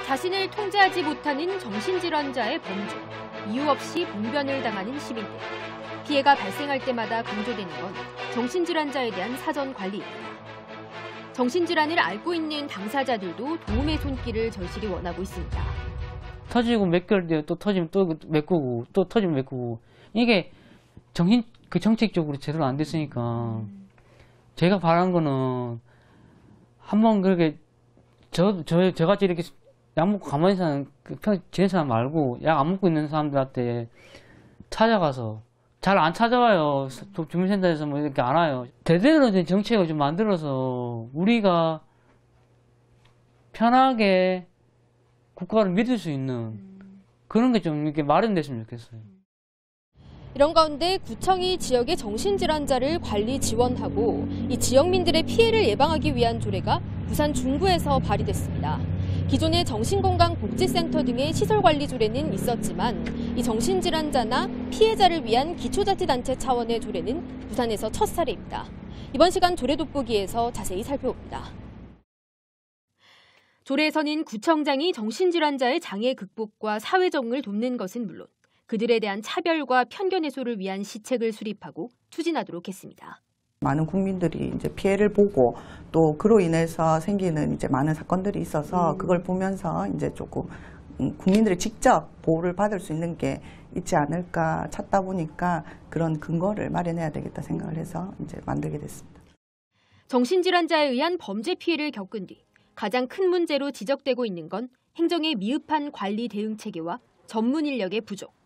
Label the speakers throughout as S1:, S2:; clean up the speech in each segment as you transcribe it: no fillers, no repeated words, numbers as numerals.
S1: 자신을 통제하지 못하는 정신질환자의 범죄, 이유 없이 봉변을 당하는 시민들. 피해가 발생할 때마다 강조되는 건 정신질환자에 대한 사전 관리입니다. 정신질환을 앓고 있는 당사자들도 도움의 손길을 절실히 원하고 있습니다.
S2: 터지고 몇 개월 뒤에 또 터지면 또 메꾸고 또 터지면 메꾸고 이게 정책적으로 제대로 안 됐으니까 제가 바라는 거는 한번 그렇게 저같이 이렇게 약 먹고 가만히 사는 지낸 사람 말고 약 안 먹고 있는 사람들한테 찾아가서 잘 안 찾아와요. 주민센터에서 뭐 이렇게 안 와요. 제대로 된 정책을 좀 만들어서 우리가 편하게 국가를 믿을 수 있는 그런 게 좀 이렇게 마련됐으면 좋겠어요.
S1: 이런 가운데 구청이 지역의 정신질환자를 관리 지원하고 이 지역민들의 피해를 예방하기 위한 조례가 부산 중구에서 발의됐습니다. 기존의 정신건강복지센터 등의 시설관리 조례는 있었지만 이 정신질환자나 피해자를 위한 기초자치단체 차원의 조례는 부산에서 첫 사례입니다. 이번 시간 조례 돋보기에서 자세히 살펴봅니다. 조례에서는 구청장이 정신질환자의 장애 극복과 사회 적응을 돕는 것은 물론 그들에 대한 차별과 편견 해소를 위한 시책을 수립하고 추진하도록 했습니다.
S3: 많은 국민들이 이제 피해를 보고 또 그로 인해서 생기는 이제 많은 사건들이 있어서 그걸 보면서 이제 조금 국민들이 직접 보호를 받을 수 있는 게 있지 않을까 찾다 보니까 그런 근거를 마련해야 되겠다 생각을 해서 이제 만들게 됐습니다.
S1: 정신질환자에 의한 범죄 피해를 겪은 뒤 가장 큰 문제로 지적되고 있는 건 행정의 미흡한 관리 대응 체계와 전문 인력의 부족.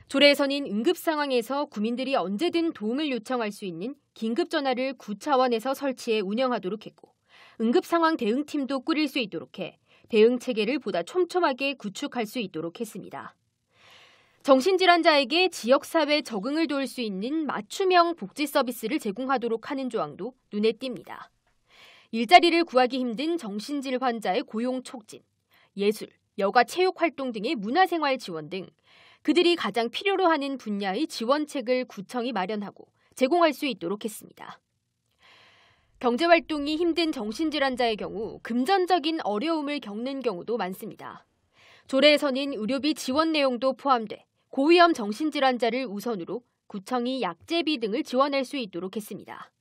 S1: 조례에서는 응급 상황에서 구민들이 언제든 도움을 요청할 수 있는 긴급 전화를 구 차원에서 설치해 운영하도록 했고 응급 상황 대응팀도 꾸릴 수 있도록 해 대응 체계를 보다 촘촘하게 구축할 수 있도록 했습니다. 정신질환자에게 지역사회 적응을 도울 수 있는 맞춤형 복지 서비스를 제공하도록 하는 조항도 눈에 띕니다. 일자리를 구하기 힘든 정신질 환자의 고용 촉진, 예술, 여가 체육 활동 등의 문화생활 지원 등 그들이 가장 필요로 하는 분야의 지원책을 구청이 마련하고 제공할 수 있도록 했습니다. 경제활동이 힘든 정신질환자의 경우 금전적인 어려움을 겪는 경우도 많습니다. 조례에서는 의료비 지원 내용도 포함돼 고위험 정신질환자를 우선으로 구청이 약제비 등을 지원할 수 있도록 했습니다.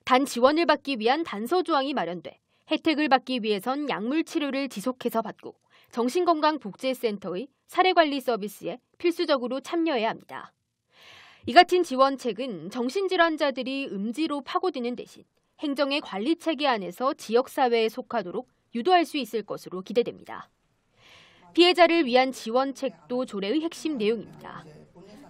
S1: 단 지원을 받기 위한 단서 조항이 마련돼 혜택을 받기 위해선 약물 치료를 지속해서 받고 정신건강복지센터의 사례관리 서비스에 필수적으로 참여해야 합니다. 이 같은 지원책은 정신질환자들이 음지로 파고드는 대신 행정의 관리체계 안에서 지역사회에 속하도록 유도할 수 있을 것으로 기대됩니다. 피해자를 위한 지원책도 조례의 핵심 내용입니다.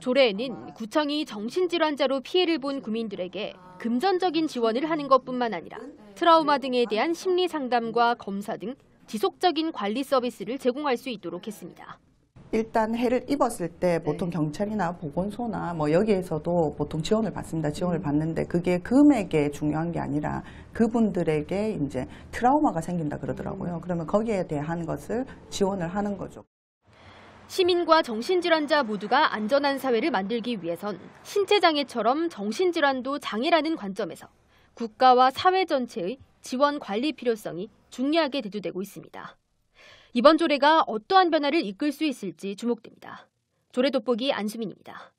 S1: 조례에는 구청이 정신질환자로 피해를 본 구민들에게 금전적인 지원을 하는 것뿐만 아니라 트라우마 등에 대한 심리상담과 검사 등 지속적인 관리 서비스를 제공할 수 있도록 했습니다.
S3: 일단 해를 입었을 때 보통 경찰이나 보건소나 뭐 여기에서도 보통 지원을 받습니다. 지원을 받는데 그게 금액이 중요한 게 아니라 그분들에게 이제 트라우마가 생긴다 그러더라고요. 그러면 거기에 대한 것을 지원을 하는 거죠.
S1: 시민과 정신질환자 모두가 안전한 사회를 만들기 위해선 신체장애처럼 정신질환도 장애라는 관점에서 국가와 사회 전체의 지원 관리 필요성이 중요하게 대두되고 있습니다. 이번 조례가 어떠한 변화를 이끌 수 있을지 주목됩니다. 조례 돋보기 안수민입니다.